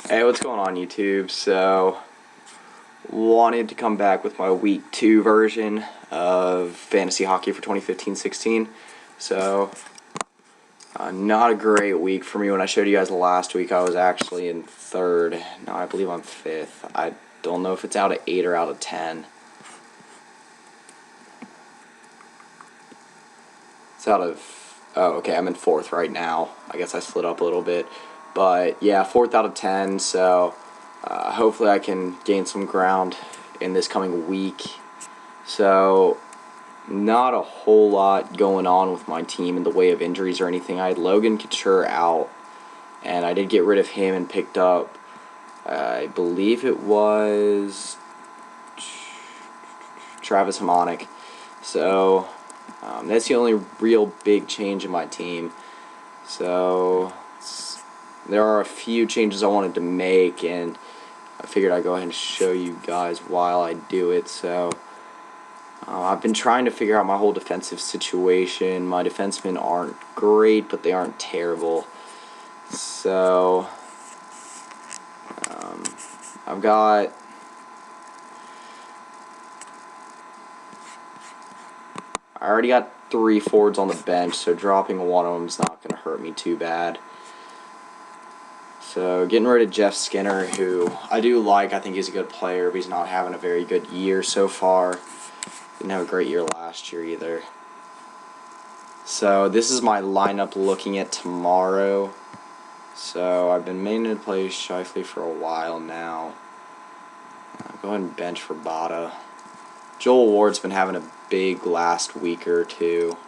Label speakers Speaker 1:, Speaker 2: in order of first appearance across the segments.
Speaker 1: Hey, what's going on YouTube? So, wanted to come back with my week 2 version of fantasy hockey for 2015-16. So, not a great week for me. When I showed you guys last week, I was actually in 3rd. Now I believe I'm 5th. I don't know if it's out of 8 or out of 10. It's out of... Oh, okay, I'm in 4th right now. I guess I slid up a little bit. But, yeah, 4th out of 10, so... hopefully I can gain some ground in this coming week. So, not a whole lot going on with my team in the way of injuries or anything. I had Logan Couture out, and I did get rid of him and picked up, I believe it was Travis Hamonic. So, that's the only real big change in my team. So, there are a few changes I wanted to make, and I figured I'd go ahead and show you guys while I do it. So I've been trying to figure out my whole defensive situation. My defensemen aren't great, but they aren't terrible. So I've got I already got 3 forwards on the bench, so dropping one of them is not going to hurt me too bad. So, getting rid of Jeff Skinner, who I do like. I think he's a good player, but he's not having a very good year so far. Didn't have a great year last year either. So, this is my lineup looking at tomorrow. So, I've been meaning to play Shifley for a while now. I'll go ahead and bench for Bada. Joel Ward's been having a big last week or two,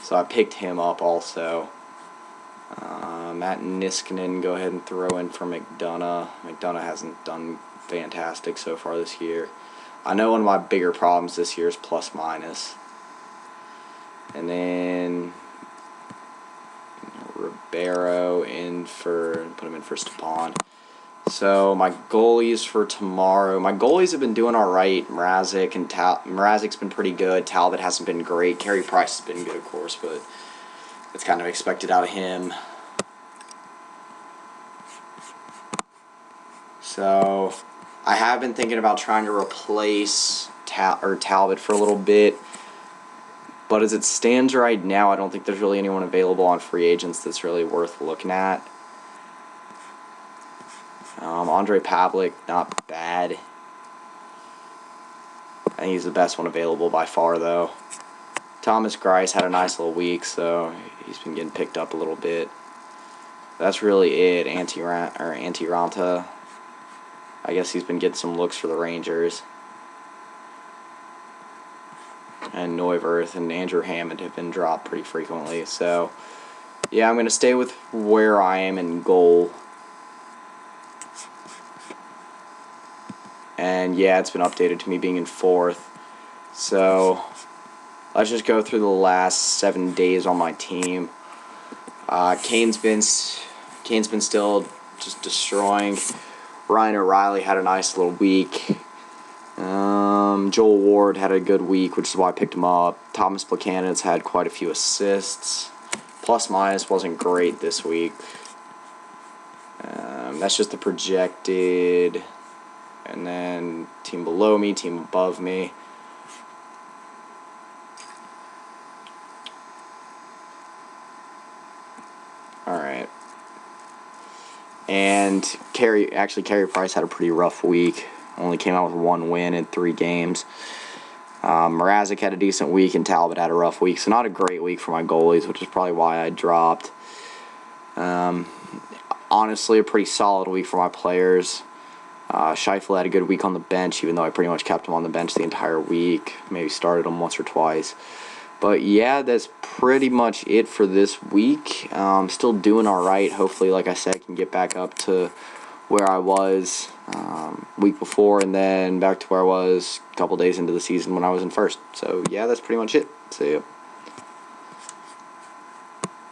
Speaker 1: so I picked him up also. Matt Niskanen, go ahead and throw in for McDonough. McDonough hasn't done fantastic so far this year. I know one of my bigger problems this year is plus minus. And then Ribeiro put him in for Stepan. So my goalies for tomorrow, my goalies have been doing all right. Mrazek's been pretty good. Talbot hasn't been great. Carey Price has been good, of course, but it's kind of expected out of him. So, I have been thinking about trying to replace Talbot for a little bit, but as it stands right now, I don't think there's really anyone available on free agents that's really worth looking at. Andre Pavlik, not bad. I think he's the best one available by far, though. Thomas Greiss had a nice little week, so he's been getting picked up a little bit. That's really it. Antti Ranta. I guess he's been getting some looks for the Rangers. And Neuwirth and Andrew Hammond have been dropped pretty frequently. So, yeah, I'm going to stay with where I am in goal. And, yeah, it's been updated to me being in 4th. So, let's just go through the last 7 days on my team. Kane's been still just destroying. Ryan O'Reilly had a nice little week. Joel Ward had a good week, which is why I picked him up. Thomas Buchanan's had quite a few assists. Plus minus wasn't great this week. That's just the projected. And then team below me, team above me. Alright. And Carey Price had a pretty rough week. Only came out with 1 win in 3 games. Mrazek had a decent week, and Talbot had a rough week. So not a great week for my goalies, which is probably why I dropped. Honestly, a pretty solid week for my players. Shifley had a good week on the bench, even though I pretty much kept him on the bench the entire week. Maybe started him once or twice. But yeah, that's pretty much it for this week. Still doing all right. Hopefully, like I said, I can get back up to where I was week before, and then back to where I was a couple days into the season when I was in 1st. So yeah, that's pretty much it. See ya.